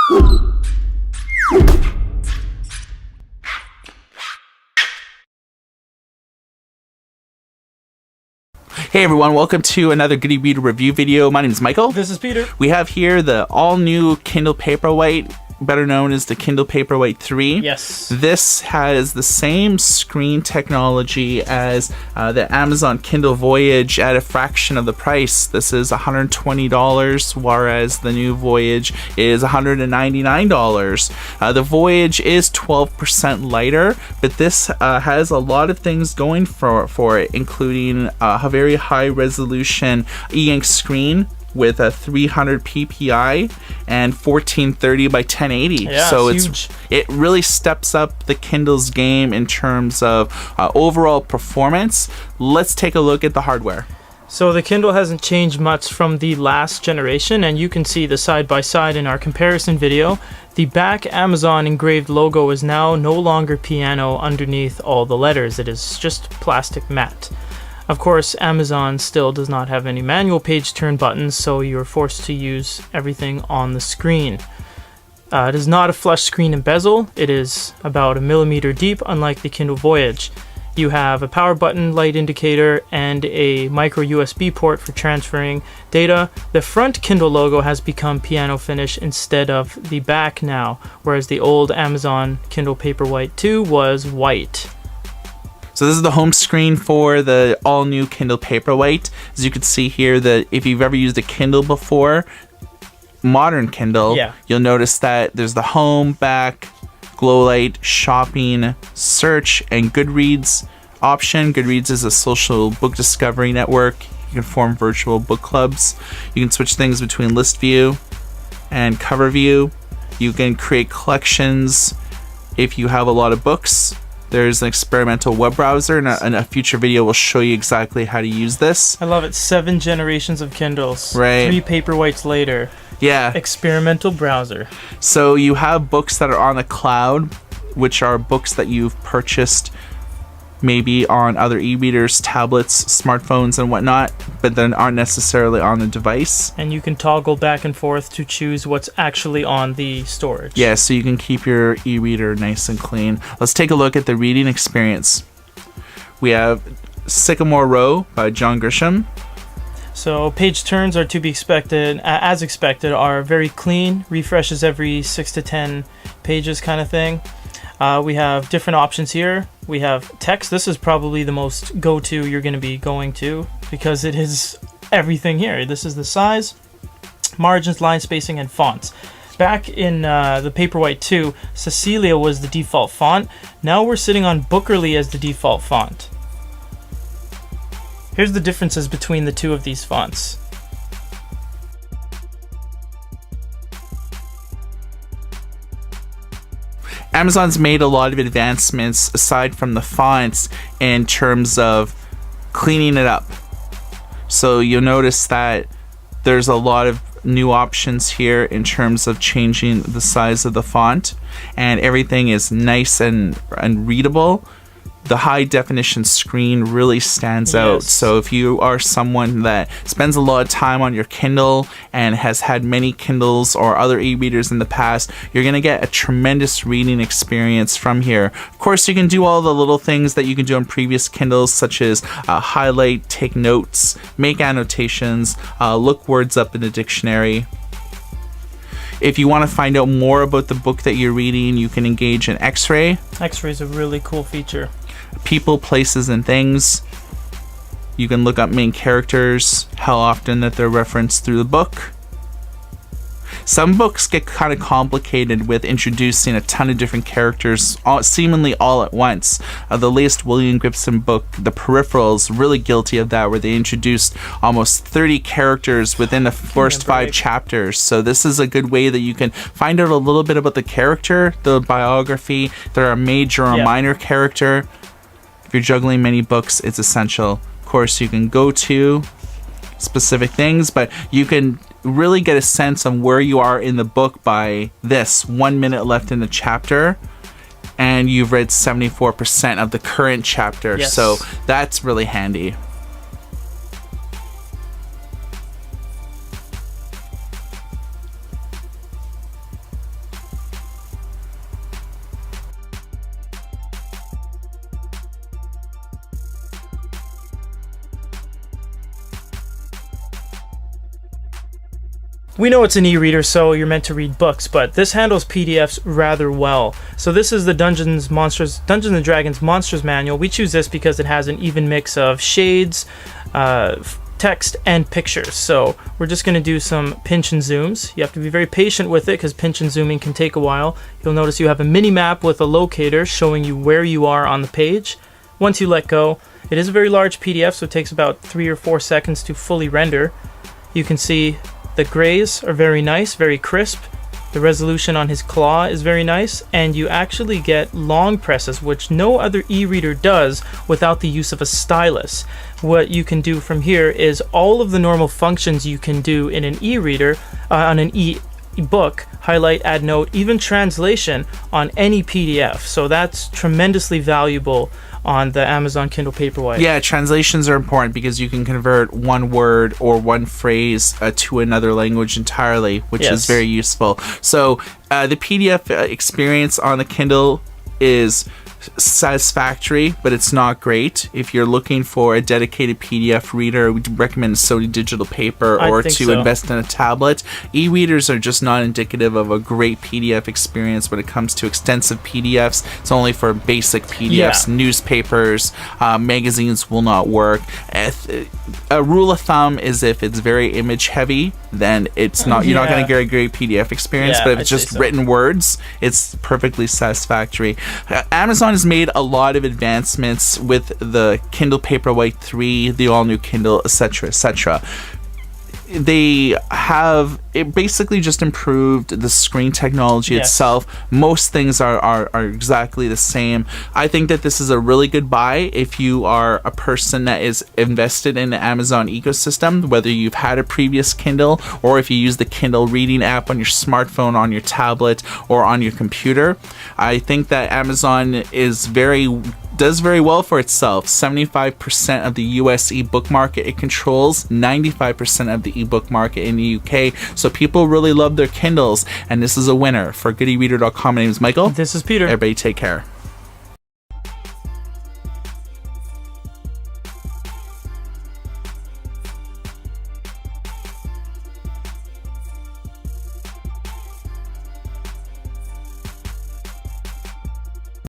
Hey everyone, welcome to another Good e-Reader review video. My name is Michael. This is Peter. We have here the all-new Kindle Paperwhite, better known as the Kindle Paperwhite 3. Yes. This has the same screen technology as the Amazon Kindle Voyage at a fraction of the price. This is $120, whereas the new Voyage is $199. The Voyage is 12% lighter, but this has a lot of things going for it, including a very high resolution e-ink screen with a 300 ppi and 1430 by 1080. Yeah, so it's huge. It really steps up the Kindle's game in terms of overall performance. Let's take a look at the hardware. So the Kindle hasn't changed much from the last generation, and you can see the side-by-side in our comparison video. The back Amazon engraved logo is now no longer piano underneath all the letters. It is just plastic matte. Of course, Amazon still does not have any manual page turn buttons, so you're forced to use everything on the screen. It is not a flush screen and bezel. It is about 1 millimeter deep, unlike the Kindle Voyage. You have a power button, light indicator, and a micro USB port for transferring data. The front Kindle logo has become piano finish instead of the back now, whereas the old Amazon Kindle Paperwhite 2 was white. So this is the home screen for the all-new Kindle Paperwhite. As you can see here, that if you've ever used a Kindle before, modern Kindle, you'll notice that there's the home, back, glow light, shopping, search, and Goodreads option. Goodreads is a social book discovery network. You can form virtual book clubs. You can switch things between list view and cover view. You can create collections if you have a lot of books. There's an experimental web browser, and a future video will show you exactly how to use this. I love it. 7 generations of Kindles. Right. 3 Paperwhites later. Yeah. Experimental browser. So you have books that are on the cloud, which are books that you've purchased maybe on other e-readers, tablets, smartphones, and whatnot, but then aren't necessarily on the device. And you can toggle back and forth to choose what's actually on the storage. Yeah, so you can keep your e-reader nice and clean. Let's take a look at the reading experience. We have Sycamore Row by John Grisham. So page turns are to be expected, as expected, are very clean, refreshes every 6 to 10 pages kind of thing. We have different options here. We have text. This is probably the most go-to you're going to be going to because it is everything here. This is the size, margins, line spacing, and fonts. Back in the Paperwhite 2, Cecilia was the default font. Now we're sitting on Bookerly as the default font. Here's the differences between the two of these fonts. Amazon's made a lot of advancements aside from the fonts in terms of cleaning it up. So you'll notice that there's a lot of new options here in terms of changing the size of the font, and everything is nice and readable. The high definition screen really stands out. So if you are someone that spends a lot of time on your Kindle and has had many Kindles or other e-readers in the past, you're going to get a tremendous reading experience from here. Of course, you can do all the little things that you can do on previous Kindles, such as highlight, take notes, make annotations, look words up in the dictionary. If you want to find out more about the book that you're reading, you can engage in X-ray. X-ray is a really cool feature. People, places, and things. You can look up main characters, how often that they're referenced through the book. Some books get kind of complicated with introducing a ton of different characters seemingly all at once. The latest William Gibson book, The Peripherals, really guilty of that, where they introduced almost 30 characters within the first 5 chapters. So this is a good way that you can find out a little bit about the character, the biography, if they're a major or minor character. If you're juggling many books, it's essential. Of course, you can go to specific things, but you can really get a sense of where you are in the book by this 1 minute left in the chapter, and you've read 74% of the current chapter. So that's really handy. We know it's an e-reader, so you're meant to read books, but this handles PDFs rather well. So this is the Dungeons and Dragons Monsters Manual. We choose this because it has an even mix of shades, text, and pictures. So we're just going to do some pinch and zooms. You have to be very patient with it because pinch and zooming can take a while. You'll notice you have a mini map with a locator showing you where you are on the page. Once you let go, it is a very large PDF, so it takes about 3 or 4 seconds to fully render. You can see the grays are very nice, very crisp. The resolution on his claw is very nice, and you actually get long presses, which no other e-reader does without the use of a stylus. What you can do from here is all of the normal functions you can do in an e-reader, on an e-book, highlight, add note, even translation on any PDF. So that's tremendously valuable on the Amazon Kindle Paperwhite. Yeah, translations are important because you can convert one word or one phrase to another language entirely, which is very useful. So the PDF experience on the Kindle is satisfactory, but it's not great. If you're looking for a dedicated PDF reader, we recommend Sony Digital Paper or to invest in a tablet. E-readers are just not indicative of a great PDF experience when it comes to extensive PDFs. It's only for basic PDFs. Newspapers, magazines will not work. A rule of thumb is if it's very image heavy, then it's not. You're not going to get a great PDF experience. But if it's just written words, it's perfectly satisfactory. Amazon has made a lot of advancements with the Kindle Paperwhite 3, the all-new Kindle, etc., etc. They have it basically just improved the screen technology itself. Most things are exactly the same. I think that this is a really good buy if you are a person that is invested in the Amazon ecosystem, whether you've had a previous Kindle or if you use the Kindle reading app on your smartphone, on your tablet, or on your computer. I think that Amazon does very well for itself. 75% of the US ebook market it controls, 95% of the ebook market in the UK. So people really love their Kindles, and this is a winner. For goodereader.com, my name is Michael. This is Peter. Everybody take care.